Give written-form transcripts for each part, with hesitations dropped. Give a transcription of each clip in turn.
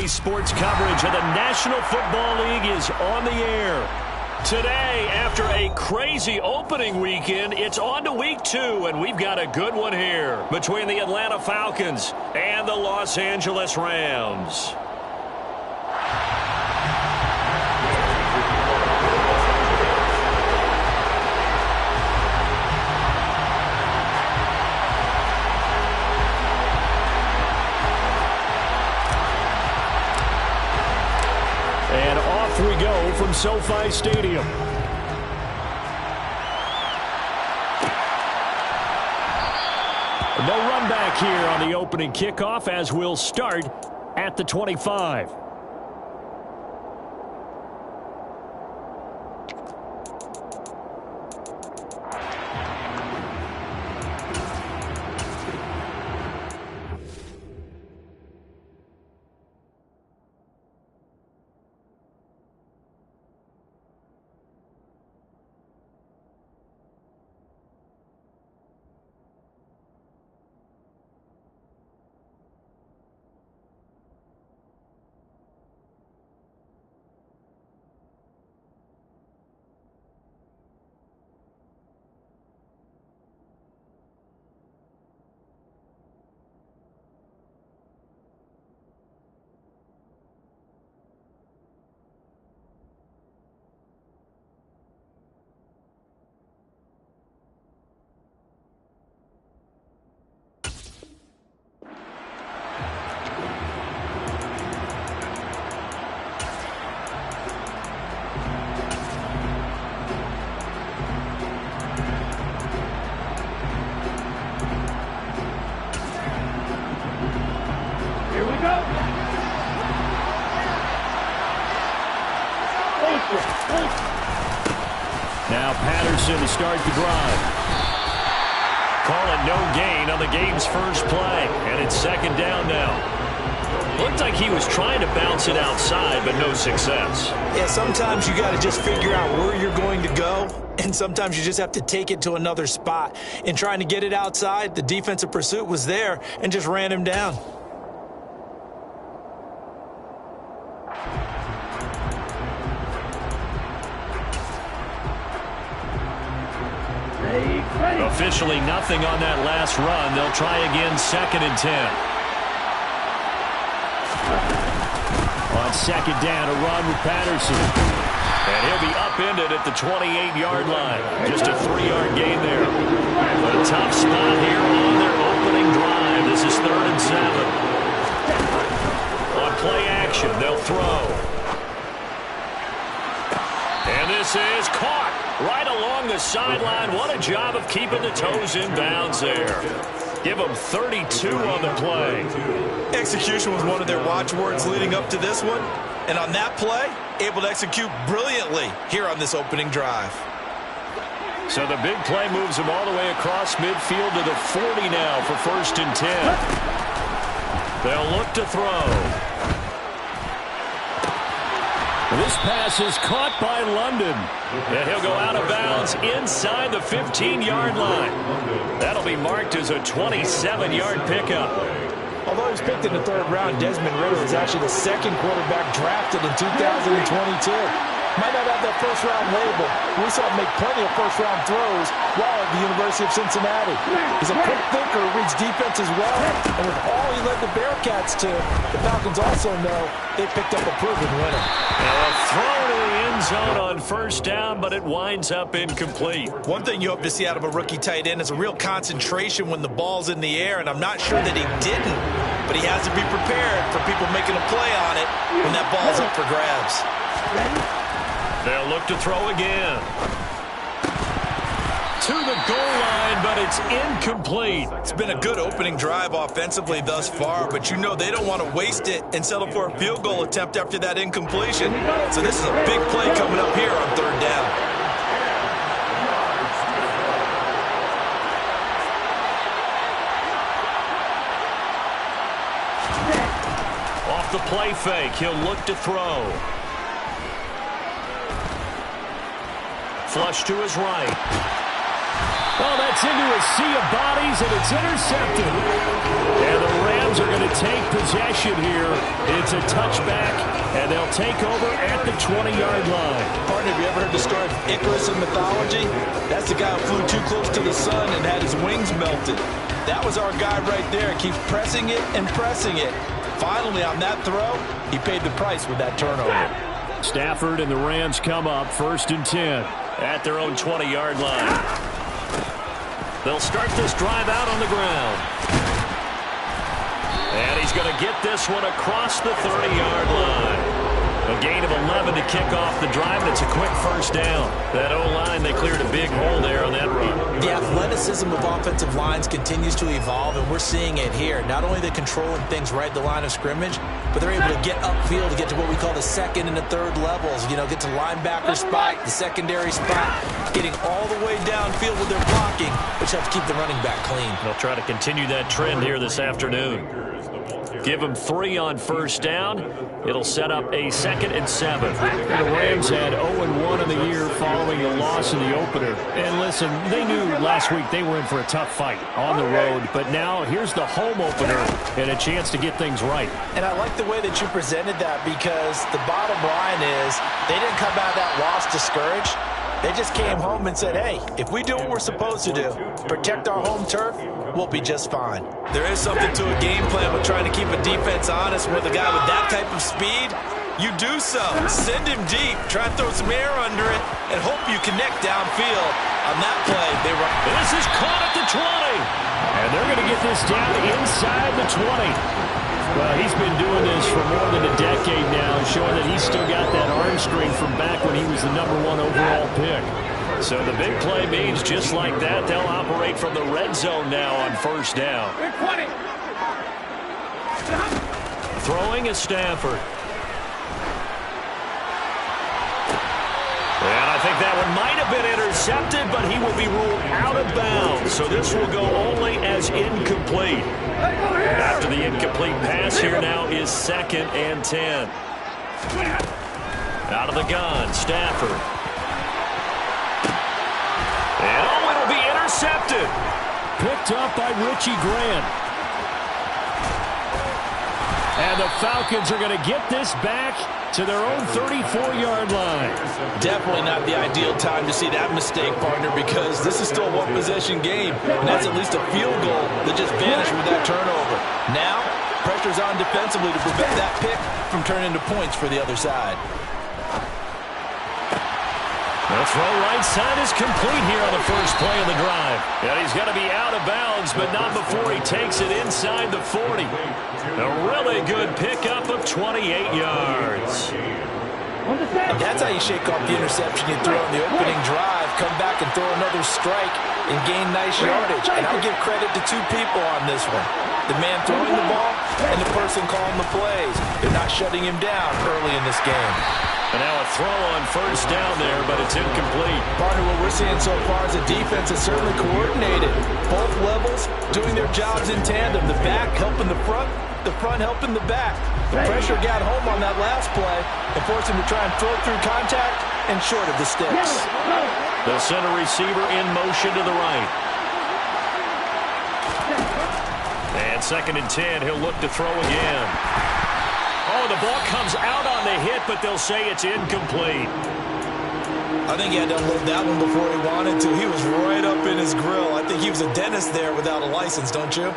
Today's sports coverage of the National Football League is on the air. Today, after a crazy opening weekend, it's on to week 2, and we've got a good one here between the Atlanta Falcons and the Los Angeles Rams. And off we go from SoFi Stadium. No run back here on the opening kickoff as we'll start at the 25. Now Patterson to start the drive. Call it no gain on the game's first play, and it's second down now. Looked like he was trying to bounce it outside, but no success. Yeah, sometimes you got to just figure out where you're going to go, and sometimes you just have to take it to another spot. In trying to get it outside, the defensive pursuit was there and just ran him down. Officially nothing on that last run. They'll try again, 2nd and 10. On second down, a run with Patterson. And he'll be upended at the 28-yard line. Just a 3-yard gain there. A tough spot here on their opening drive. This is 3rd and 7. On play action, they'll throw. And this is caught right along the sideline. What a job of keeping the toes in bounds there. Give them 32 on the play. Execution was one of their watchwords leading up to this one. And on that play, able to execute brilliantly here on this opening drive. So the big play moves them all the way across midfield to the 40 now for 1st and 10. They'll look to throw. This pass is caught by London. And he'll go out of bounds inside the 15-yard line. That'll be marked as a 27-yard pickup. Although he was picked in the 3rd round, Desmond Ridder is actually the 2nd quarterback drafted in 2022. Might not have that first-round label. We saw him make plenty of first-round throws while at the University of Cincinnati. He's a quick thinker, reads defense as well, and with all he led the Bearcats to, the Falcons also know they picked up a proven winner. Now a throw to the end zone on 1st down, but it winds up incomplete. One thing you hope to see out of a rookie tight end is a real concentration when the ball's in the air, and I'm not sure that he didn't, but he has to be prepared for people making a play on it when that ball's up for grabs. They'll look to throw again. To the goal line, but it's incomplete. It's been a good opening drive offensively thus far, but you know they don't want to waste it and settle for a field goal attempt after that incompletion. So this is a big play coming up here on 3rd down. Off the play fake, he'll look to throw. Flush to his right. Oh, that's into a sea of bodies, and it's intercepted. And the Rams Falcons are going to take possession here. It's a touchback, and they'll take over at the 20-yard line. Partner, have you ever heard the story of Icarus in mythology? That's the guy who flew too close to the sun and had his wings melted. That was our guy right there. Keeps pressing it and pressing it. Finally, on that throw, he paid the price with that turnover. Stafford and the Rams come up 1st and 10 at their own 20-yard line. They'll start this drive out on the ground. And he's going to get this one across the 30-yard line. A gain of 11 to kick off the drive, and it's a quick first down. That O-line, they cleared a big hole there on that run. The athleticism of offensive lines continues to evolve, and we're seeing it here. Not only are they controlling things right at the line of scrimmage, but they're able to get upfield to get to what we call the second and the third levels. You know, get to linebacker spot, the secondary spot, getting all the way downfield with their blocking, which helps keep the running back clean. They'll try to continue that trend here this afternoon. Give them 3 on first down. It'll set up a 2nd and 7. The Rams had 0-1 in the year following a loss in the opener. And listen, they knew last week they were in for a tough fight on the road. But now here's the home opener and a chance to get things right. And I like the way that you presented that, because the bottom line is they didn't come out of that loss discouraged. They just came home and said, hey, if we do what we're supposed to do, protect our home turf, we'll be just fine. There is something to a game plan with trying to keep a defense honest. With a guy with that type of speed, you do so. Send him deep, try and throw some air under it, and hope you connect downfield. On that play, they were... This is caught at the 20. And they're going to get this down inside the 20. Well, he's been doing this for more than a decade now, showing that he's still got that arm strength from back when he was the #1 overall pick. So the big play means just like that, they'll operate from the red zone now on first down. Throwing is Stafford. And I think that one might have been intercepted, but he will be ruled out of bounds. So this will go only as incomplete. After the incomplete pass, here now is 2nd and 10. Out of the gun, Stafford. And oh, it'll be intercepted. Picked up by Richie Grant. And the Falcons are going to get this back to their own 34-yard line. Definitely not the ideal time to see that mistake, partner, because this is still a one-possession game, and that's at least a field goal that just vanished with that turnover. Now, pressure's on defensively to prevent that pick from turning into points for the other side. The throw right side is complete here on the first play of the drive. And he's going to be out of bounds, but not before he takes it inside the 40. A really good pickup of 28 yards. And that's how you shake off the interception you throw in the opening drive. Come back and throw another strike and gain nice yardage. And I'll give credit to 2 people on this one. The man throwing the ball and the person calling the plays. They're not shutting him down early in this game. And now a throw on first down there, but it's incomplete. Partner, what we're seeing so far is the defense is certainly coordinated. Both levels doing their jobs in tandem. The back helping the front helping the back. The pressure got home on that last play and forced him to try and throw through contact and short of the sticks. The center receiver in motion to the right. And 2nd and 10, he'll look to throw again. Oh, the ball comes out on the hit, but they'll say it's incomplete. I think he had to unload that one before he wanted to. He was right up in his grill. I think he was a dentist there without a license, don't you?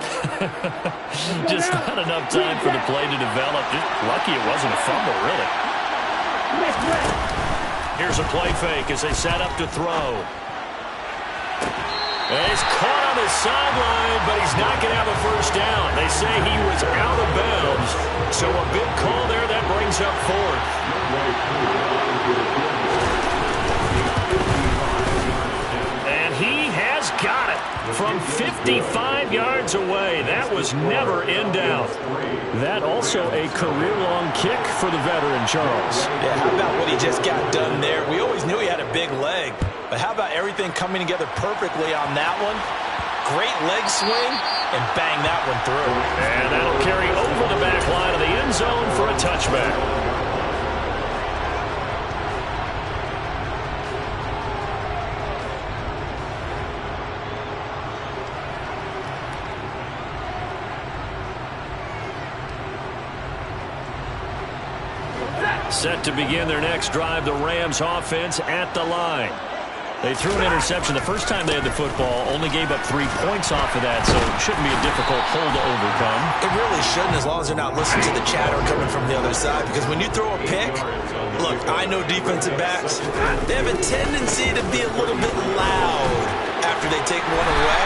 Just not enough time for the play to develop. Just lucky it wasn't a fumble, really. Here's a play fake as they set up to throw. And he's caught on the sideline, but he's not going to have a first down. They say he was out of bounds. So a big call there that brings up 4th. And he has got it from 55 yards away. That was never in doubt. That also a career-long kick for the veteran, Charles. Yeah, how about what he just got done there? We always knew he had a big leg. But how about everything coming together perfectly on that one? Great leg swing, and bang that one through. And that'll carry over the back line of the end zone for a touchback. Set to begin their next drive, the Rams offense at the line. They threw an interception the first time they had the football, only gave up 3 points off of that, so it shouldn't be a difficult hole to overcome. It really shouldn't, as long as they're not listening to the chatter coming from the other side, because when you throw a pick, look, I know defensive backs, they have a tendency to be a little bit loud after they take one away,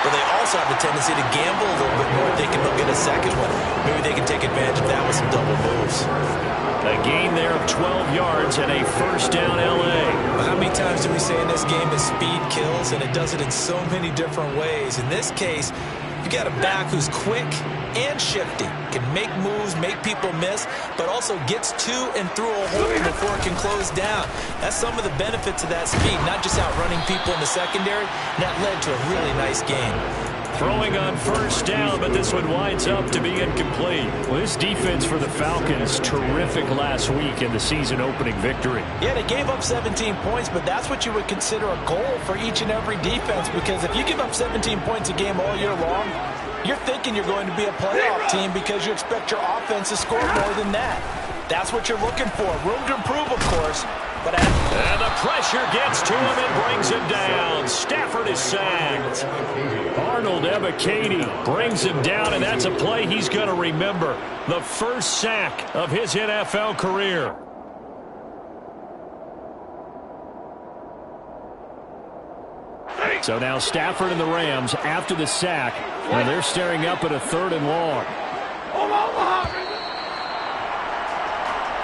but they also have a tendency to gamble a little bit more, thinking they'll get a second one. Maybe they can take advantage of that with some double moves. A gain there of 12 yards and a first down L.A. Well, how many times do we say in this game that speed kills, and it does it in so many different ways? In this case, you got a back who's quick and shifty, can make moves, make people miss, but also gets to and through a hole before it can close down. That's some of the benefits of that speed, not just outrunning people in the secondary. And that led to a really nice game. Throwing on first down, but this one winds up to be incomplete. Well, this defense for the Falcons, terrific last week in the season-opening victory. Yeah, they gave up 17 points, but that's what you would consider a goal for each and every defense, because if you give up 17 points a game all year long, you're thinking you're going to be a playoff team because you expect your offense to score more than that. That's what you're looking for. Room to improve, of course. And the pressure gets to him and brings him down. Stafford is sacked. Arnold Ebiketie brings him down, and that's a play he's going to remember. The first sack of his NFL career. So now Stafford and the Rams after the sack, and they're staring up at a 3rd and long.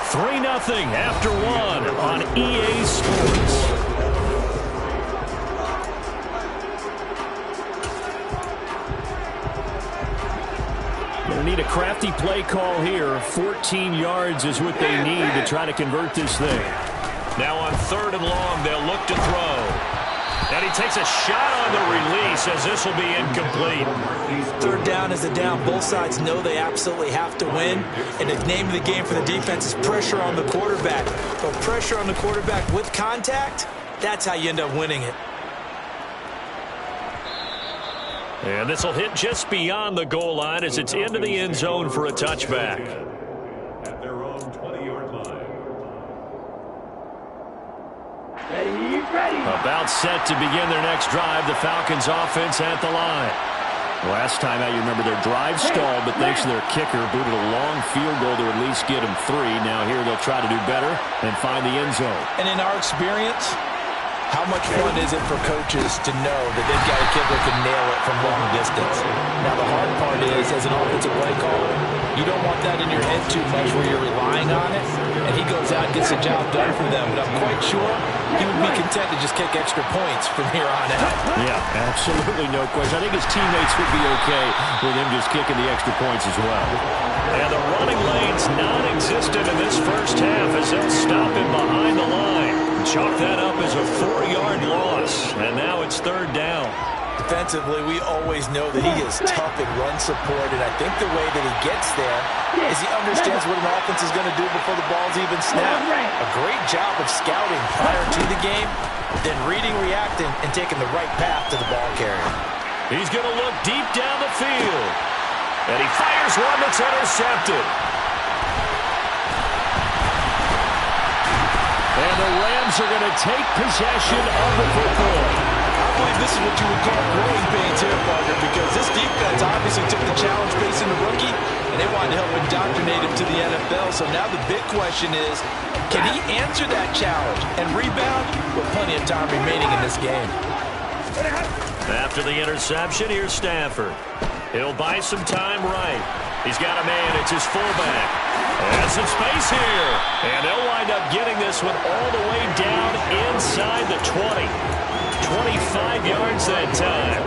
3-0 after 1 on EA Sports. They'll need a crafty play call here. 14 yards is what they need to try to convert this thing. Now on 3rd and long, they'll look to throw. And he takes a shot on the release as this will be incomplete. 3rd down is a down. Both sides know they absolutely have to win. And the name of the game for the defense is pressure on the quarterback. But pressure on the quarterback with contact, that's how you end up winning it. And this will hit just beyond the goal line as it's into the end zone for a touchback. At their own 20-yard line. About set to begin their next drive, the Falcons offense at the line. Last time out, you remember their drive stalled, but thanks to their kicker, booted a long field goal to at least get them 3. Now here they'll try to do better and find the end zone. And in our experience, how much fun is it for coaches to know that they've got a kid that can nail it from long distance? Now the hard part is, as an offensive play caller, you don't want that in your head too much where you're relying on it, and he goes out and gets the job done for them. But I'm quite sure he would be content to just kick extra points from here on out. Yeah, absolutely no question. I think his teammates would be okay with him just kicking the extra points as well. And the running lane's non-existent in this first half as they'll stop him behind the line. Chalk that up as a 4-yard loss, and now it's 3rd down. Defensively, we always know that he is tough in run support, and I think the way that he gets there is he understands what an offense is going to do before the ball's even snapped. A great job of scouting prior to the game, then reading, reacting, and taking the right path to the ball carrier. He's going to look deep down the field, and he fires one that's intercepted. And the Rams are going to take possession of the football. I believe this is what you would call growing pains here, partner, because this defense obviously took the challenge facing the rookie, and they wanted to help indoctrinate him to the NFL. So now the big question is, can he answer that challenge and rebound with plenty of time remaining in this game? After the interception, here's Stafford. He'll buy some time right. He's got a man. It's his fullback. And some space here. And they'll wind up getting this one all the way down inside the 20. 25 yards that time.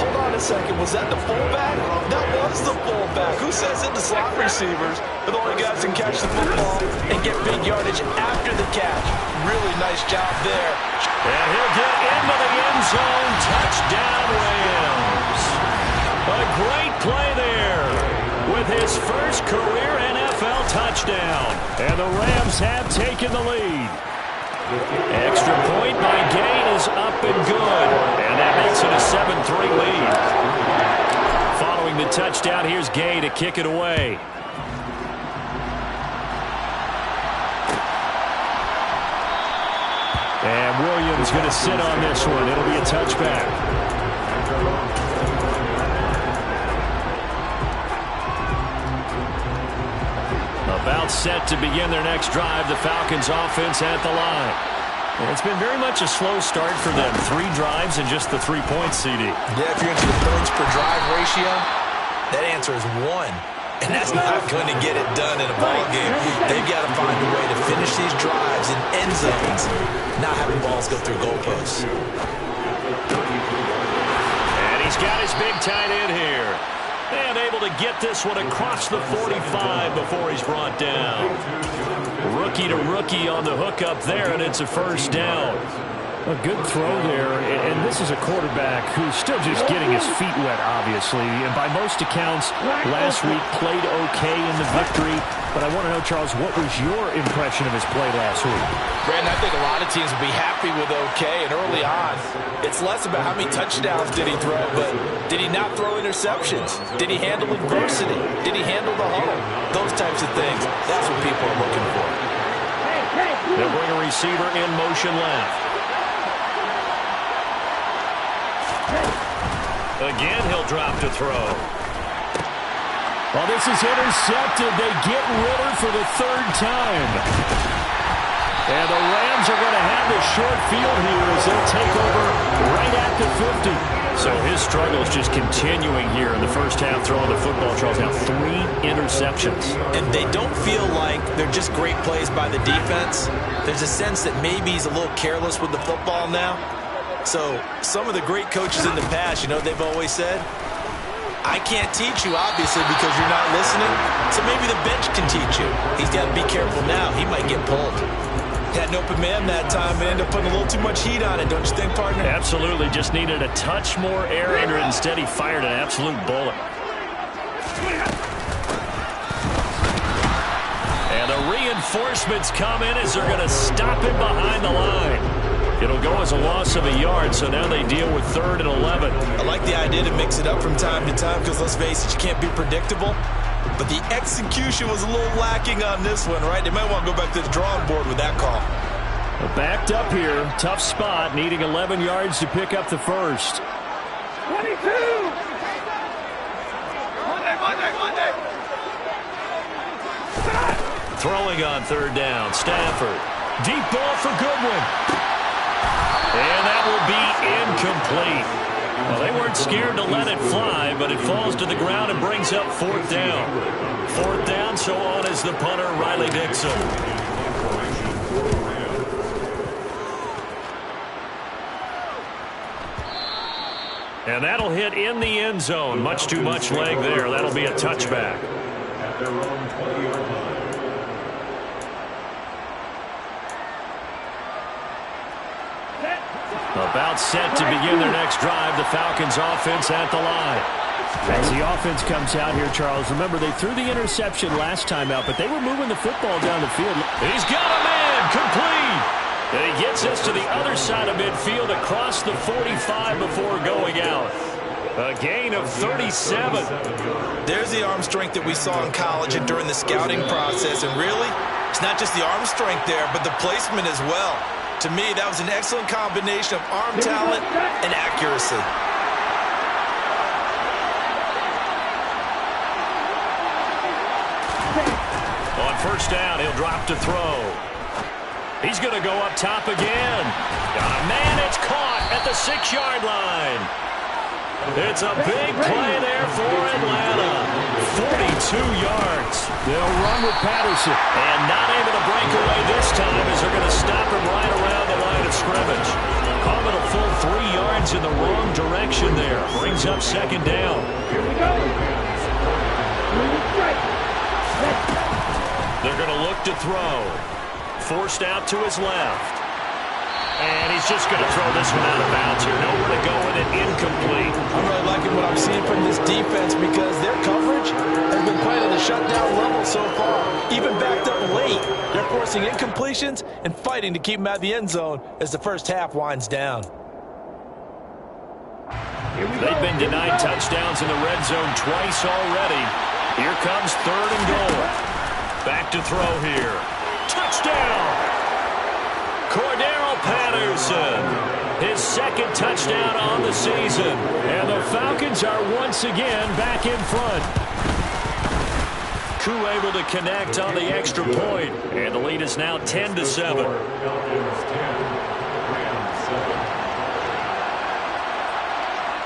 Hold on a second. Was that the fullback? That was the fullback. Who says it? The slot receivers are the only guys who can catch the football and get big yardage after the catch. Really nice job there. And he'll get into the end zone. Touchdown, Rams. A great play there with his first career NFL touchdown. And the Rams have taken the lead. Extra point by Gain is up and good. And that makes it a 7-3 lead. Following the touchdown, here's Gay to kick it away. And Williams going to sit on this one. It'll be a touchback. About set to begin their next drive. The Falcons offense at the line. And it's been very much a slow start for them. 3 drives and just the 3 points, CD. Yeah, if you're into the points per drive ratio, that answer is 1. And that's not going to get it done in a ball game. They've got to find a way to finish these drives in end zones, not having balls go through goalposts. And he's got his big tight end here. And able to get this one across the 45 before he's brought down. Rookie to rookie on the hookup there, and it's a first down. A good throw there, and this is a quarterback who's still just getting his feet wet, obviously. And by most accounts, last week played okay in the victory. But I want to know, Charles, what was your impression of his play last week? Brandon, I think a lot of teams will be happy with okay. And early on, it's less about how many touchdowns did he throw, but did he not throw interceptions? Did he handle adversity? Did he handle the huddle? Those types of things. That's what people are looking for. They'll bring a receiver in motion left. Again, he'll drop to throw. Well, this is intercepted. They get Ritter for the 3rd time. And the Rams are going to have the short field here as they'll take over right at the 50. So his struggle is just continuing here in the first half, throwing the football. Charles, now 3 interceptions. And they don't feel like they're just great plays by the defense. There's a sense that maybe he's a little careless with the football now. So some of the great coaches in the past, you know, they've always said, I can't teach you, obviously, because you're not listening. So maybe the bench can teach you. He's got to be careful now. He might get pulled. Had an open man that time and ended up putting a little too much heat on it, don't you think, partner? Absolutely. Just needed a touch more air under it. Instead, he fired an absolute bullet. And the reinforcements come in as they're going to stop him behind the line. It'll go as a loss of a yard, so now they deal with 3rd and 11. I like the idea to mix it up from time to time because, let's face it, you can't be predictable. But the execution was a little lacking on this one, right? They might want to go back to the drawing board with that call. Backed up here. Tough spot, needing 11 yards to pick up the first. 22! Monday! Throwing on 3rd down. Stafford. Deep ball for Goodwin. And that will be incomplete. Well, they weren't scared to let it fly, but it falls to the ground and brings up 4th down. 4th down, so on is the punter, Riley Dixon. And that'll hit in the end zone. Much too much leg there. That'll be a touchback. At their own 20-yard line. About set to begin their next drive. The Falcons offense at the line. As the offense comes out here, Charles, remember they threw the interception last time out, but they were moving the football down the field. He's got a man, complete. And he gets us to the other side of midfield across the 45 before going out. A gain of 37. There's the arm strength that we saw in college and during the scouting process. And really, it's not just the arm strength there, but the placement as well. To me, that was an excellent combination of arm talent and accuracy. On 1st down, he'll drop to throw. He's going to go up top again. Got a man, it's caught at the 6-yard line. It's a big play there for Atlanta. 42 yards. They'll run with Patterson. And not able to break away this time as they're going to stop him right around the line of scrimmage. Call it a full 3 yards in the wrong direction there. Brings up 2nd down. Here we go. They're going to look to throw. Forced out to his left. And he's just going to throw this one out of bounds here. Nowhere to go with it. Incomplete. I'm really liking what I'm seeing from this defense because their coverage has been playing at a shutdown level so far. Even backed up late, they're forcing incompletions and fighting to keep them out of the end zone as the first half winds down. They've been denied touchdowns in the red zone twice already. Here comes 3rd and goal. Back to throw here. Touchdown! Cordero Patterson. His second touchdown on the season. And the Falcons are once again back in front. Koo able to connect on the extra point. And the lead is now 10-7.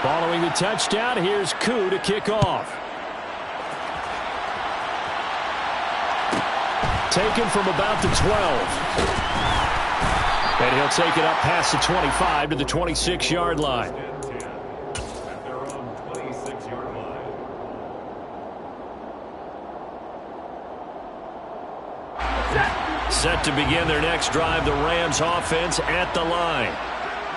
Following the touchdown, here's Koo to kick off. Taken from about the 12. And he'll take it up past the 25 to the 26-yard line. Set to begin their next drive, the Rams offense at the line.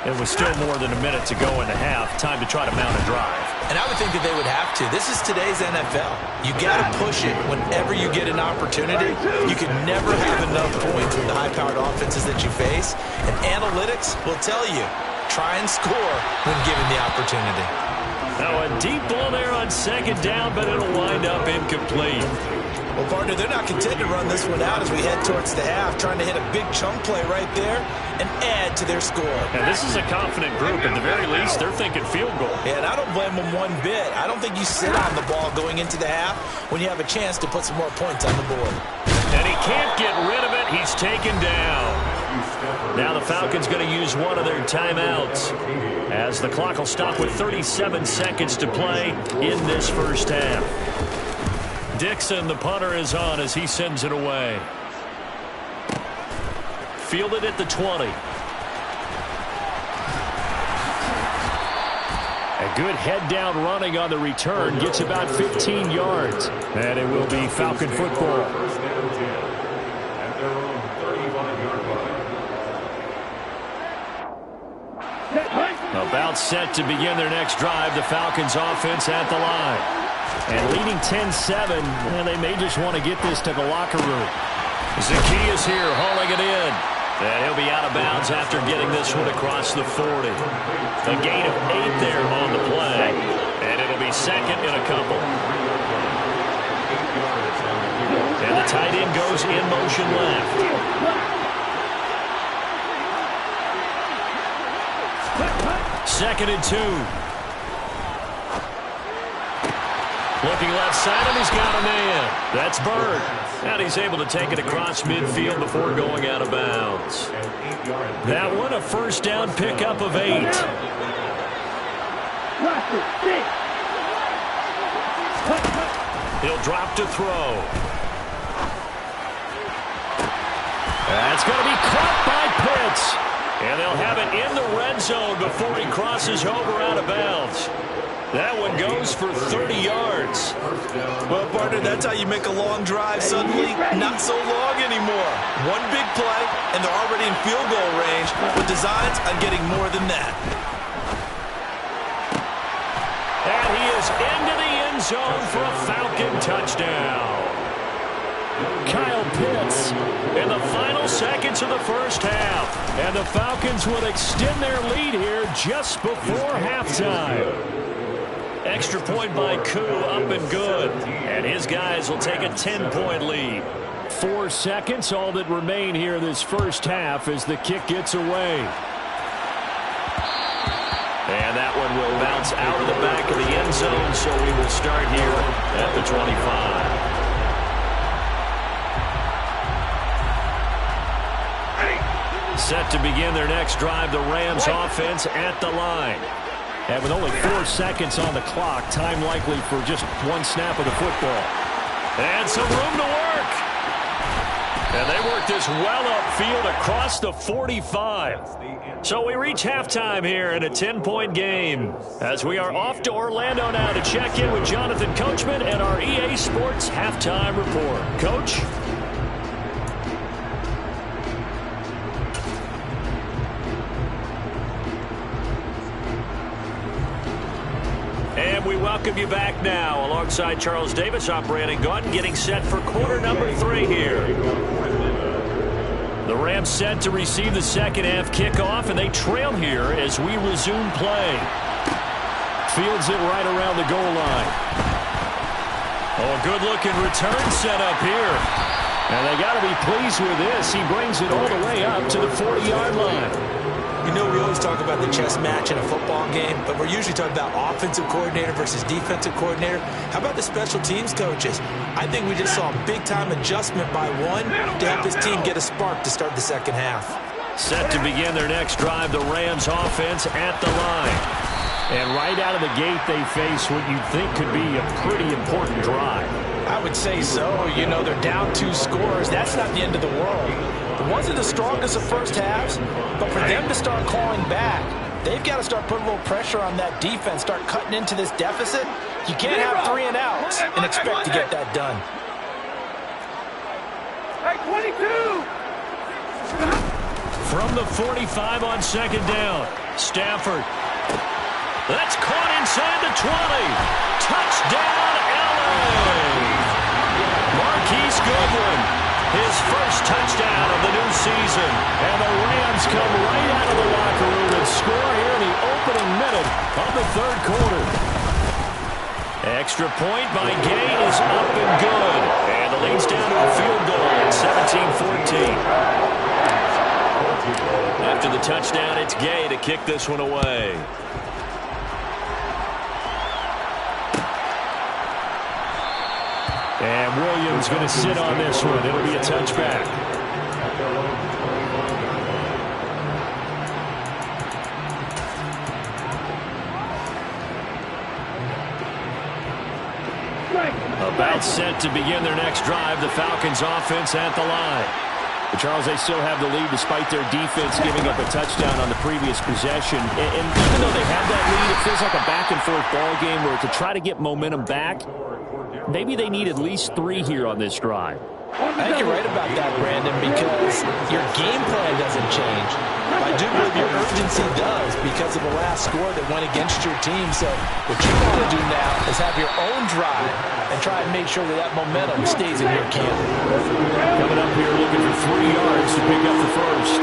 It was still more than a minute to go in the half. Time to try to mount a drive. And I would think that they would have to. This is today's NFL. You got to push it whenever you get an opportunity. You can never have enough points with the high-powered offenses that you face. And analytics will tell you, try and score when given the opportunity. Now a deep ball there on second down, but it'll wind up incomplete. Well, partner, they're not content to run this one out as we head towards the half, trying to hit a big chunk play right there and add to their score. And this is a confident group. At the very least, they're thinking field goal. Yeah, and I don't blame them one bit. I don't think you sit on the ball going into the half when you have a chance to put some more points on the board. And he can't get rid of it. He's taken down. Now the Falcons going to use one of their timeouts as the clock will stop with 37 seconds to play in this first half. Dixon, the punter, is on as he sends it away. Fielded at the 20. A good head-down running on the return. Gets about 15 yards. And it will be Falcon football. About set to begin their next drive. The Falcons offense at the line. And leading 10-7, and they may just want to get this to the locker room. Zacchaeus here hauling it in. And he'll be out of bounds after getting this one across the 40. A gain of 8 there on the play. And it'll be second in a couple. And the tight end goes in motion left. Second and 2. Looking left side, and he's got a man. That's Bird. And he's able to take it across midfield before going out of bounds. That one, a first down pickup of 8. He'll drop to throw. That's going to be caught by Pitts. And they'll have it in the red zone before he crosses over out of bounds. That one goes for 30 yards. Well, partner, that's how you make a long drive suddenly not so long anymore. One big play, and they're already in field goal range with designs on getting more than that. And he is into the end zone for a Falcon touchdown. Kyle Pitts in the final seconds of the first half. And the Falcons will extend their lead here just before halftime. Extra point by Koo, up and good. And his guys will take a 10-point lead. 4 seconds, all that remain here this first half as the kick gets away. And that one will bounce out of the back of the end zone, so we will start here at the 25. Set to begin their next drive, the Rams offense at the line. And with only 4 seconds on the clock, time likely for just one snap of the football. And some room to work. And they work this well upfield across the 45. So we reach halftime here in a 10-point game. As we are off to Orlando now to check in with Jonathan Coachman and our EA Sports Halftime Report. Coach? And we welcome you back now alongside Charles Davis, I'm Brandon Gaudin, getting set for quarter number 3 here. The Rams set to receive the second half kickoff, and they trail here as we resume play. Fields it right around the goal line. Oh, a good-looking return set up here. And they got to be pleased with this. He brings it all the way up to the 40-yard line. You know, we always talk about the chess match in a football game, but we're usually talking about offensive coordinator versus defensive coordinator. How about the special teams coaches? I think we just saw a big-time adjustment by one to help his team get a spark to start the second half. Set to begin their next drive, the Rams offense at the line. And right out of the gate, they face what you'd think could be a pretty important drive. I would say so. You know, they're down 2 scores. That's not the end of the world. It wasn't the strongest of first halves, but for them to start clawing back, they've got to start putting a little pressure on that defense, start cutting into this deficit. You can't have 3 and outs and expect to get that done. Hey, 22! From the 45 on second down, Stafford. That's caught inside the 20. Touchdown, LA! Marquise Goodwin, his first touchdown of the new season. And the Rams come right out of the locker room and score here in the opening minute of the third quarter. Extra point by Gay is up and good. And the lead's down to a field goal at 17-14. After the touchdown, it's Gay to kick this one away. And Williams going to sit on this one. It'll be a touchback. About set to begin their next drive, the Falcons offense at the line. But Charles, they still have the lead despite their defense giving up a touchdown on the previous possession. And even though they have that lead, it feels like a back-and-forth ball game where to try to get momentum back, maybe they need at least 3 here on this drive. I think you're right about that, Brandon, because your game plan doesn't change. I do believe your urgency does because of the last score that went against your team. So what you want to do now is have your own drive and try and make sure that that momentum stays in your camp. Coming up here looking for 3 yards to pick up the first.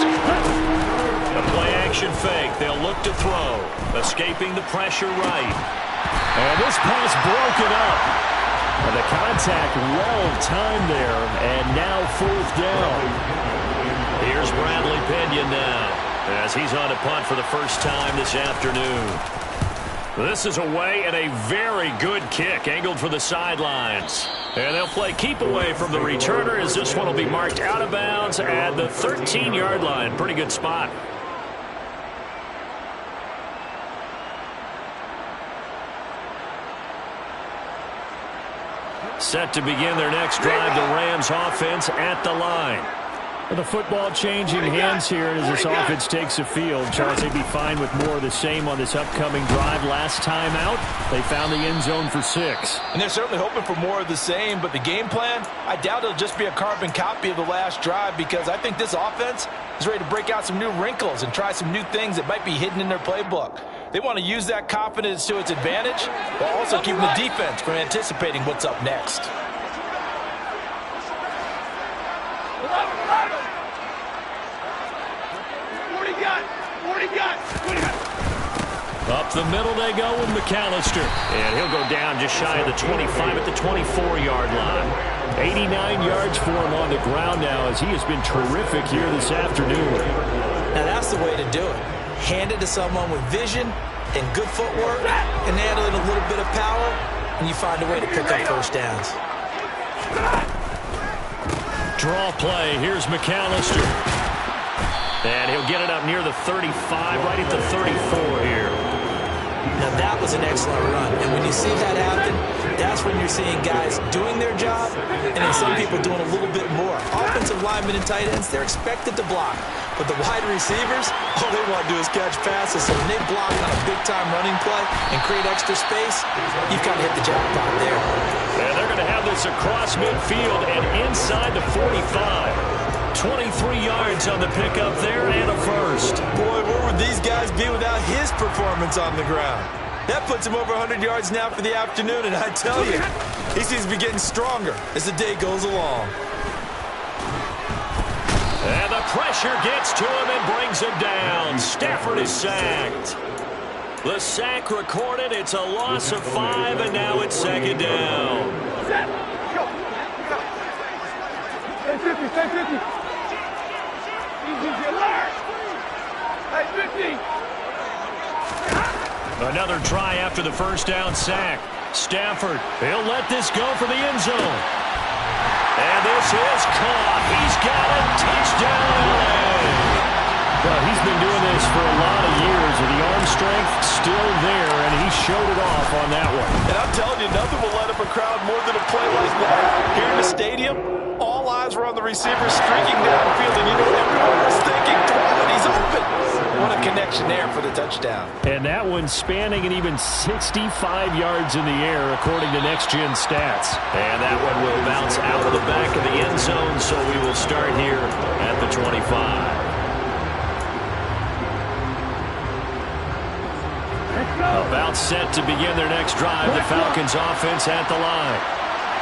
A play-action fake. They'll look to throw. Escaping the pressure right. And this pass broken up. And the contact well-timed there, and now 4th down. Here's Bradley Pinion now, as he's on a punt for the first time this afternoon. This is away and a very good kick, angled for the sidelines. And they'll play keep away from the returner, as this one will be marked out of bounds at the 13-yard line. Pretty good spot. Set to begin their next drive, the Rams offense at the line. With the football changing hands here as this offense takes the field. Charles, they'd be fine with more of the same on this upcoming drive. Last time out, they found the end zone for 6. And they're certainly hoping for more of the same, but the game plan, I doubt it'll just be a carbon copy of the last drive, because I think this offense is ready to break out some new wrinkles and try some new things that might be hidden in their playbook. They want to use that confidence to its advantage, while also keeping the defense from anticipating what's up next. Up the middle they go with McAllister. And he'll go down just shy of the 25 at the 24-yard line. 89 yards for him on the ground now, as he has been terrific here this afternoon. Now that's the way to do it. Hand it to someone with vision and good footwork, and add in a little bit of power, and you find a way to pick up first downs. Draw play. Here's McAllister. And he'll get it up near the 35, right at the 34 here. Now that was an excellent run, and when you see that happen, that's when you're seeing guys doing their job, and then some people doing a little bit more. Offensive linemen and tight ends, they're expected to block, but the wide receivers, all they want to do is catch passes. So when they block on a big-time running play and create extra space, you've kind of hit the jackpot there. And they're going to have this across midfield and inside the 45. 23 yards on the pickup there and a first. Boy, where would these guys be without his performance on the ground? That puts him over 100 yards now for the afternoon, and I tell you, he seems to be getting stronger as the day goes along. And the pressure gets to him and brings him down. Stafford is sacked. The sack recorded. It's a loss of 5, and now it's second down. 50, stay 50. Easy, alert. Hey, 50. Another try after the first down sack. Stafford, he'll let this go for the end zone. And this is caught. He's got it. Touchdown. Well, he's been doing this for a lot of years, and the arm strength still there, and he showed it off on that one. And I'm telling you, nothing will light up a crowd more than a play like that. Here in the stadium, all eyes were on the receiver streaking downfield, and you know everyone was thinking, throw it, he's open. What a connection there for the touchdown. And that one spanning an even 65 yards in the air, according to Next Gen Stats. And that one will bounce out of the back of the end zone, so we will start here at the 25. About set to begin their next drive, the Falcons offense at the line.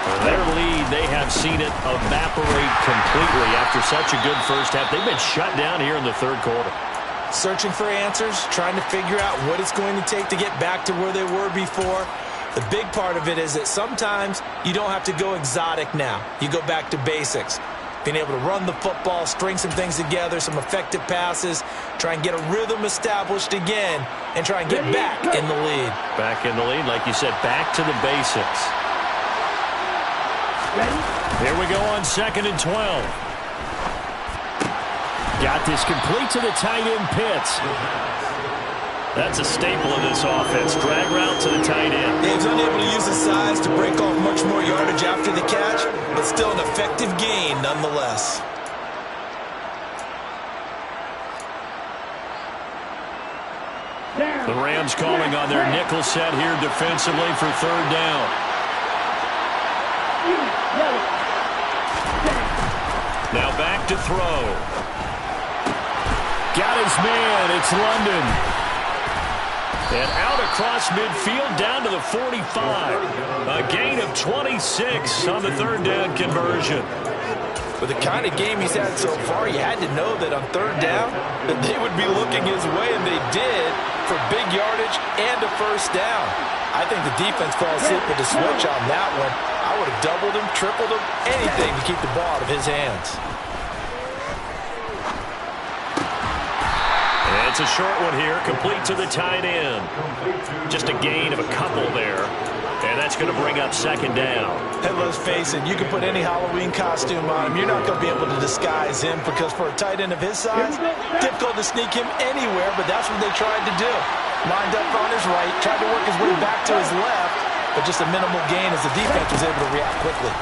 For their lead, they have seen it evaporate completely after such a good first half. They've been shut down here in the third quarter. Searching for answers, trying to figure out what it's going to take to get back to where they were before. The big part of it is that sometimes you don't have to go exotic now. You go back to basics. Being able to run the football, string some things together, some effective passes, try and get a rhythm established again, and try and get back in the lead. Back in the lead, like you said, back to the basics. Here we go on 2nd and 12. Got this complete to the tight end Pitts. That's a staple of this offense. Drag route to the tight end. He was unable to use his size to break off much more yardage after the catch, but still an effective gain nonetheless. The Rams calling on their nickel set here defensively for third down. Now back to throw. Got his man. It's London. And out across midfield down to the 45. A gain of 26 on the third down conversion. With the kind of game he's had so far, you had to know that on third down that they would be looking his way, and they did for big yardage and a first down. I think the defense fell asleep with the switch on that one. I would have doubled him, tripled him, anything to keep the ball out of his hands. It's a short one here, complete to the tight end. Just a gain of a couple there. And that's going to bring up second down. And let's face it, you can put any Halloween costume on him. You're not going to be able to disguise him because for a tight end of his size, difficult to sneak him anywhere, but that's what they tried to do. Lined up on his right, tried to work his way back to his left, but just a minimal gain as the defense was able to react quickly.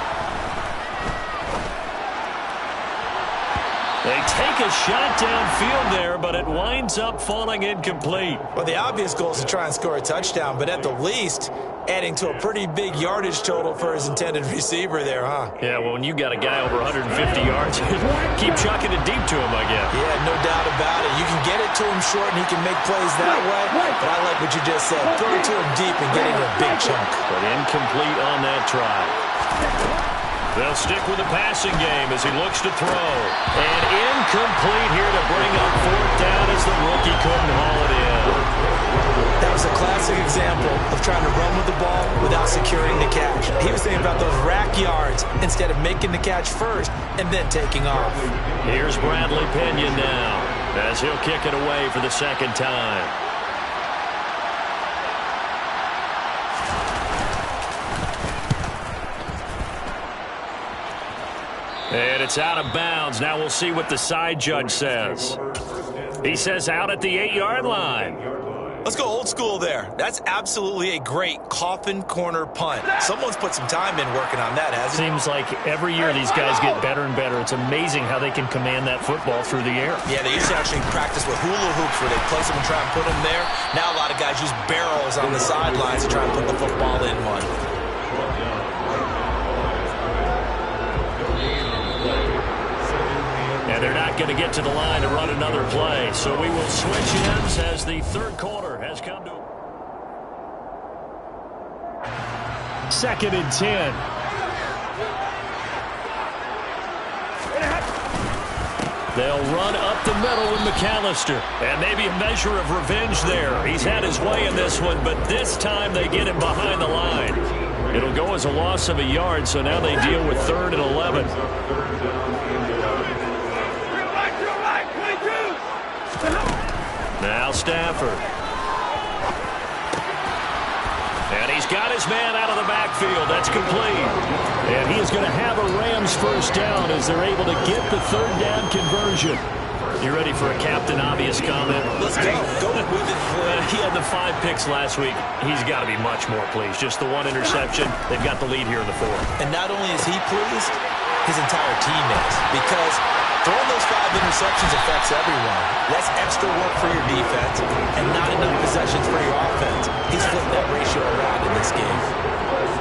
They take a shot downfield there, but it winds up falling incomplete. Well, the obvious goal is to try and score a touchdown, but at the least, adding to a pretty big yardage total for his intended receiver there, huh? Yeah, well, when you got a guy over 150 yards, keep chucking it deep to him, I guess. Yeah, no doubt about it. You can get it to him short, and he can make plays that way, but I like what you just said. Throw it to him deep and get him a big chunk. But incomplete on that try. They'll stick with the passing game as he looks to throw. And incomplete here to bring up fourth down as the rookie couldn't haul it in. That was a classic example of trying to run with the ball without securing the catch. He was thinking about those rack yards instead of making the catch first and then taking off. Here's Bradley Pinion now as he'll kick it away for the second time. And it's out of bounds. Now we'll see what the side judge says. He says out at the 8-yard line. Let's go old school there. That's absolutely a great coffin corner punt. Someone's put some time in working on that, hasn't it? Seems like every year these guys get better and better. It's amazing how they can command that football through the air. Yeah, they used to actually practice with hula hoops where they place them and try and put them there. Now a lot of guys use barrels on the sidelines to try and put the football in one. And they're not going to get to the line to run another play. So we will switch ends as the third quarter has come to. 2nd and 10. They'll run up the middle with McAllister. And maybe a measure of revenge there. He's had his way in this one, but this time they get him behind the line. It'll go as a loss of a yard, so now they deal with 3rd and 11. field. That's complete. And he is going to have a Rams first down as they're able to get the third down conversion. You ready for a Captain Obvious comment? Let's go. Go with it. He had the 5 picks last week. He's got to be much more pleased. Just the 1 interception. They've got the lead here in the 4th. And not only is he pleased, his entire team is. Because throwing those 5 interceptions affects everyone. That's extra work for your defense and not enough possessions for your offense. He's flipped that ratio around in this game.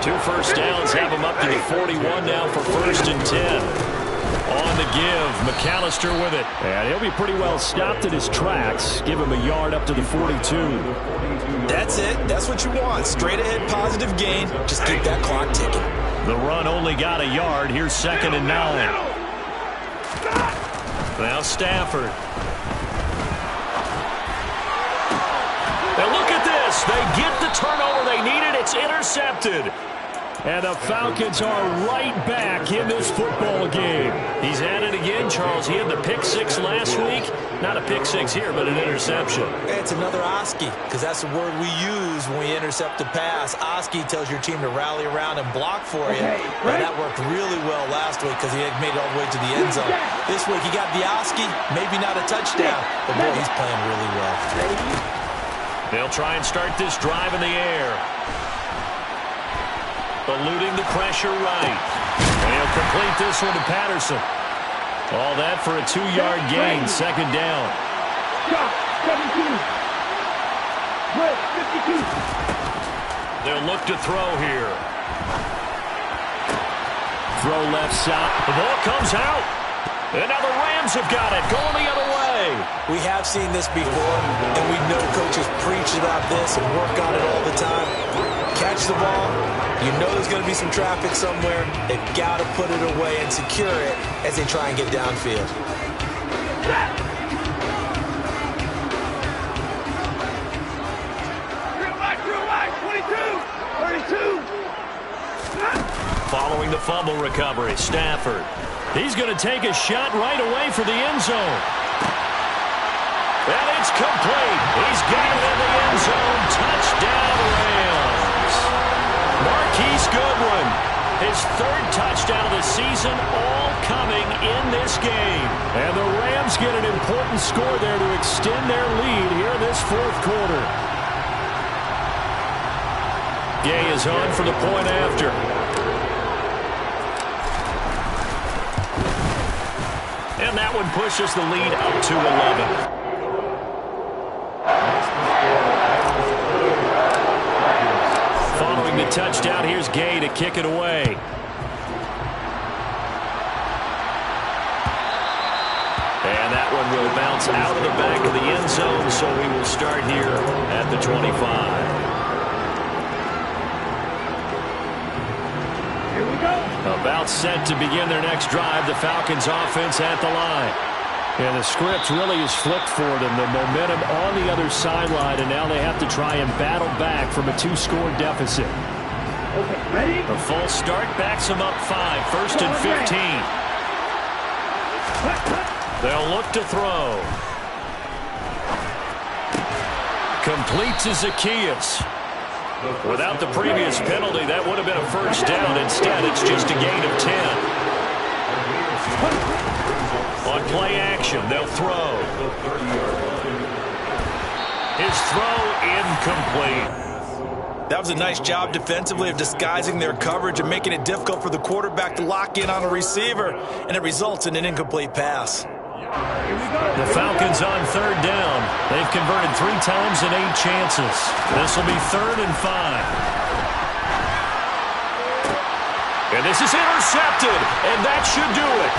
2 first downs have him up to the 41 now for 1st and 10. On the give, McAllister with it. And he'll be pretty well stopped in his tracks. Give him a yard up to the 42. That's it. That's what you want. Straight ahead positive gain. Just keep that clock ticking. The run only got a yard. Here's 2nd and 9. Now Stafford. And look at this. They get the turnover they needed. It's intercepted. And the Falcons are right back in this football game. He's at it again, Charles. He had the pick 6 last week. Not a pick 6 here, but an interception. It's another Oski, because that's the word we use when we intercept a pass. Oski tells your team to rally around and block for you. Now, that worked really well last week because he had made it all the way to the end zone. This week he got the Oski, maybe not a touchdown, but boy, he's playing really well. They'll try and start this drive in the air. Eluding the pressure right. And he'll complete this one to Patterson. All that for a 2-yard gain, 2nd down. They'll look to throw here. Throw left side. The ball comes out. And now the Rams have got it, going the other way. We have seen this before, and we know coaches preach about this and work on it all the time. Catch the ball. You know there's going to be some traffic somewhere. They've got to put it away and secure it as they try and get downfield. Drill right, 22, 32. Following the fumble recovery, Stafford. He's going to take a shot right away for the end zone. And it's complete. He's got it in the end zone. Touchdown, Rams. Marquise Goodwin, his 3rd touchdown of the season, all coming in this game. And the Rams get an important score there to extend their lead here in this 4th quarter. Gay is on for the point after. And that one pushes the lead up to 11. Following the touchdown, here's Gay to kick it away. And that one will bounce out of the back of the end zone, so we will start here at the 25. About set to begin their next drive. The Falcons offense at the line. And the script really is flipped for them. The momentum on the other sideline, and now they have to try and battle back from a 2-score deficit. Okay, ready? A false start backs them up 5. 1st and 15. They'll look to throw. Complete to Zacchaeus. Without the previous penalty, that would have been a first down. Instead, it's just a gain of 10. On play action, they'll throw. His throw incomplete. That was a nice job defensively of disguising their coverage and making it difficult for the quarterback to lock in on a receiver, and it results in an incomplete pass. The Falcons on 3rd down. They've converted 3 times in 8 chances. This will be 3rd and 5. And this is intercepted, and that should do it.